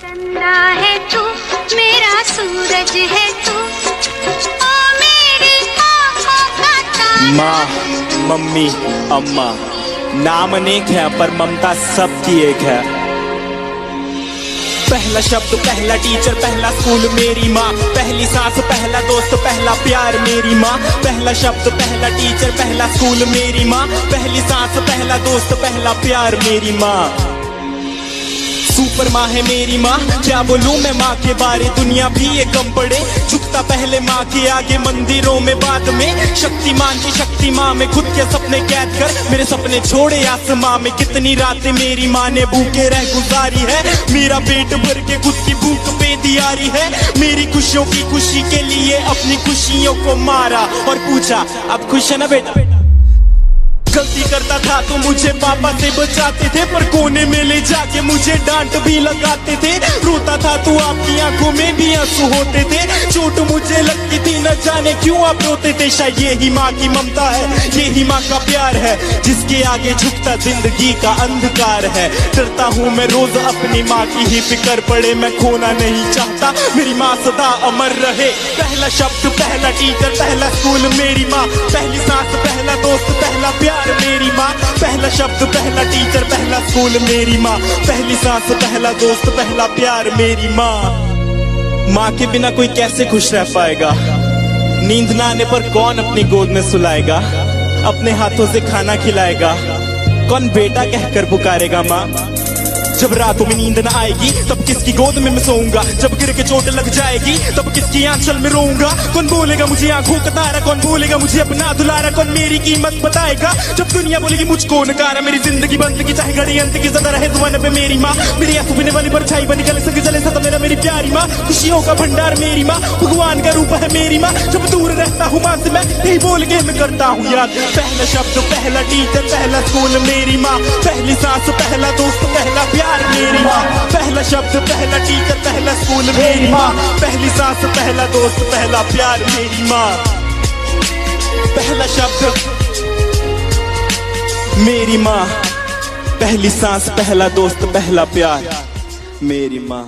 चंदा है तू, मेरा सूरज है तू, ओ मेरी आँखों का तारा। माँ, मम्मी, अम्मा, नाम अनेक है पर ममता सबकी एक है। पहला शब्द, पहला टीचर, पहला स्कूल मेरी माँ, पहली सांस, पहला दोस्त, पहला प्यार मेरी माँ। पहला शब्द, पहला टीचर, पहला स्कूल मेरी माँ, पहली सांस, पहला दोस्त, पहला प्यार मेरी माँ। सुपर माँ है मेरी माँ, क्या बोलूं मैं माँ के बारे, दुनिया भी ये कम पड़े। झुकता पहले माँ के आगे, मंदिरों में बाद में। शक्तिमान की शक्ति माँ में खुद के सपने कैद कर मेरे सपने छोड़े आसमां में। कितनी रातें मेरी माँ ने भूखे रह गुजारी है, मेरा पेट भर के खुद की भूख पे दियारी है। मेरी खुशियों की खुशी के लिए अपनी खुशियों को मारा और पूछा अब खुश है ना बेटा। गलती करता था तो मुझे पापा से बचाते थे, पर कोने में ले जाके मुझे डांट भी लगाते थे। रोता था तो आपकी आंखों में भी आंसू होते थे, चोट मुझे लगती थी न जाने क्यों आप रोते थे। शायद यही माँ की ममता है, यही माँ का प्यार है, जिसके आगे झुकता जिंदगी का अंधकार है। डरता हूँ मैं रोज अपनी माँ की ही फिक्र पड़े, मैं खोना नहीं चाहता मेरी माँ सदा अमर रहे। पहला शब्द, पहला टीचर, पहला स्कूल मेरी माँ, पहली सांस, पहला दोस्त, पहला प्यार मेरी माँ। पहला शब्द, पहला टीचर, पहला स्कूल मेरी माँ, पहली सांस, पहला दोस्त, पहला प्यार मेरी माँ। माँ के बिना कोई कैसे खुश रह पाएगा, नींद ना आने पर कौन अपनी गोद में सुलाएगा, अपने हाथों से खाना खिलाएगा, कौन बेटा कहकर पुकारेगा माँ। जब रातों में नींद न आएगी तब किसकी गोद में मैं सोऊंगा, जब गिर के चोट लग जाएगी तब किसकी आंचल में रोऊंगा। कौन बोलेगा मुझे आंखों का तारा, कौन बोलेगा मुझे अपना दुलारा, कौन मेरी कीमत बताएगा जब दुनिया बोलेगी मुझको नकारा। मेरी जिंदगी बंद की चाहे घड़ी अंत की ज़्यादा रहे दुआने पे मेरी माँ, मेरी आंसू पीने वाली परछाई बन गले संग जले सदा मेरा मेरी प्यारी माँ। खुशियों का भंडार मेरी माँ, भगवान का रूप है मेरी माँ। जब दूर रहता हूँ माँ से मैं यही बोल के मैं करता हूँ याद। पहला शब्द, पहला टीचर, पहला स्कूल मेरी माँ, पहली सांस, पहला दोस्त, पहला प्यार मेरी माँ। पहला शब्द, पहला टीचर, पहला स्कूल मेरी माँ, पहली सांस, पहला दोस्त, पहला प्यार मेरी माँ। पहला शब्द मेरी माँ, पहली सांस, पहला दोस्त, पहला प्यार मेरी माँ।